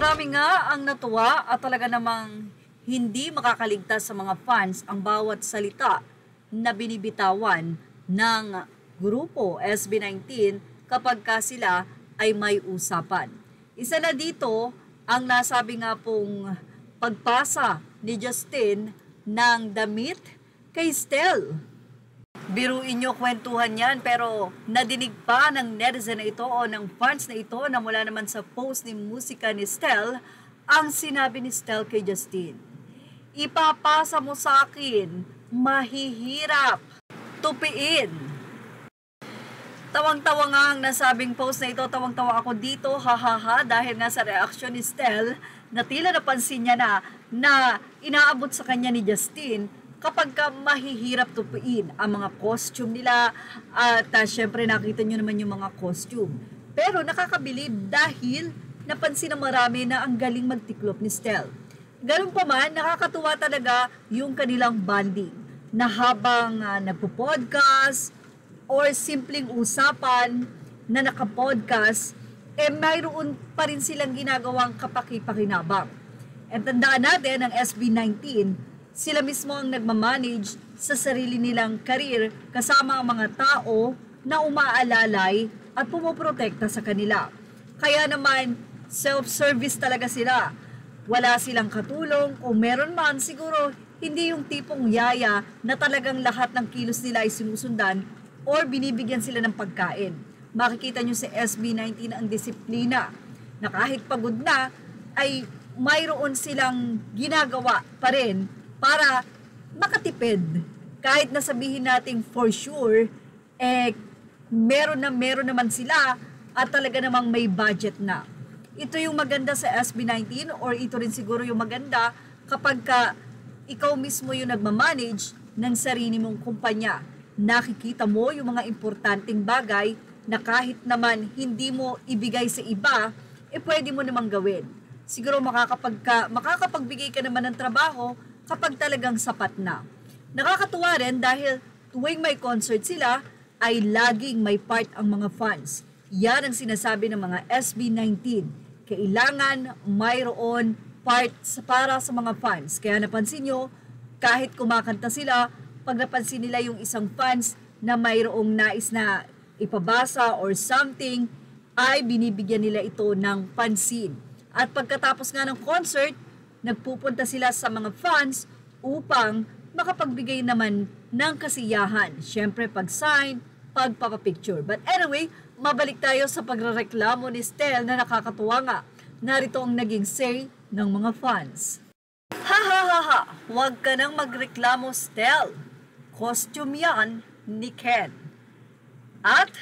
Marami nga ang natuwa at talaga namang hindi makakaligtas sa mga fans ang bawat salita na binibitawan ng grupo SB19 kapag ka sila ay may usapan. Isa na dito ang nasabi nga pong pagpasa ni Justin ng damit kay Stel. Biruin nyo kwentuhan yan, pero nadinig pa ng netizen na ito o ng fans na ito na mula naman sa post ni musika ni Stel ang sinabi ni Stel kay Justin. Ipapasa mo sa akin, mahihirap, tupiin. Tawang-tawa nga ang nasabing post na ito, tawang-tawa ako dito, hahaha, dahil nga sa reaksyon ni Stel na tila napansin niya na inaabot sa kanya ni Justin kapag ka mahihirap tupuin ang mga costume nila at syempre nakita nyo naman yung mga costume. Pero nakakabilib dahil napansin ng marami na ang galing magtiklop ni Stel. Ganun pa man, nakakatuwa talaga yung kanilang bonding na habang nagpo-podcast or simpleng usapan na nakapodcast, mayroon pa rin silang ginagawang kapaki-pakinabang. And tandaan natin ang SB19, sila mismo ang nagmamanage sa sarili nilang karir kasama ang mga tao na umaalalay at pumoprotekta sa kanila. Kaya naman, self-service talaga sila. Wala silang katulong, kung meron man siguro hindi yung tipong yaya na talagang lahat ng kilos nila ay sinusundan or binibigyan sila ng pagkain. Makikita nyo sa SB19 ang disiplina na kahit pagod na ay mayroon silang ginagawa pa rin para makatipid. Kahit na sabihin natin for sure, meron naman sila at talaga namang may budget na. Ito yung maganda sa SB19 or ito rin siguro yung maganda kapag ka ikaw mismo yung nagmamanage ng sarili mong kumpanya. Nakikita mo yung mga importanteng bagay na kahit naman hindi mo ibigay sa iba, pwede mo namang gawin. Siguro makakapagbigay ka naman ng trabaho kapag talagang sapat na. Nakakatuwa rin dahil tuwing may concert sila ay laging may part ang mga fans. Yan ang sinasabi ng mga SB19. Kailangan mayroon part para sa mga fans. Kaya napansin nyo, kahit kumakanta sila, pag napansin nila yung isang fans na mayroong nais na ipabasa or something, ay binibigyan nila ito ng pansin. At pagkatapos nga ng concert, nagpupunta sila sa mga fans upang makapagbigay naman ng kasiyahan. Siyempre, pag-sign, pagpapapicture. But anyway, mabalik tayo sa pagrereklamo ni Stel na nakakatuwa nga. Narito ang naging say ng mga fans. Ha ha ha ha! Huwag ka nang magreklamo, Stel. Costume yan ni Ken. At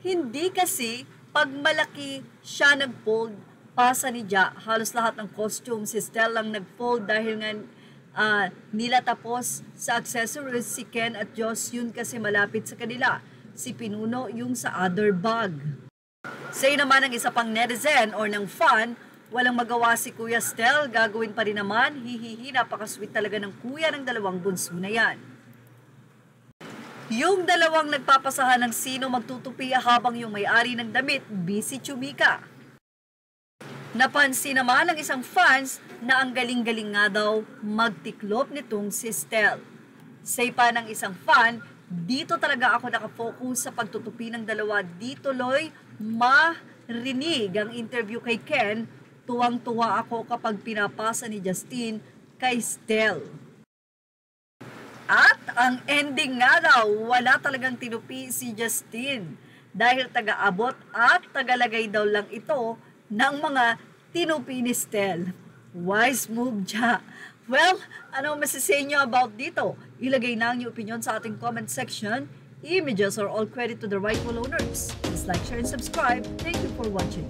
hindi kasi pag malaki siya nag-fold, pasa ni Ja, halos lahat ng costume si Stel lang nag-fold dahil nga nila tapos sa accessories si Ken at Joss, yun kasi malapit sa kanila. Si Pinuno yung sa other bag. Say naman ng isa pang netizen or ng fan, walang magawa si Kuya Stel, gagawin pa rin naman, hihihi, napakasweet talaga ng kuya ng dalawang bunso na yan. Yung dalawang nagpapasahan ng sino magtutupi habang yung may-ari ng damit, busy chumika. Napansin naman ng isang fans na ang galing-galing nga daw magtiklop nitong si Stel. Say pa ng isang fan, dito talaga ako nakafocus sa pagtutupi ng dalawa. Dito loy, marinig ang interview kay Ken. Tuwang-tuwa ako kapag pinapasa ni Justin kay Stel. At ang ending nga daw, wala talagang tinupi si Justin dahil taga-abot at tagalagay daw lang ito ng mga tinupi ni Stel. Wise move, Ja. Well, ano masasay nyo about dito? Ilagay na ang inyong opinion sa ating comment section. Images are all credit to the rightful owners. Please like, share, and subscribe. Thank you for watching.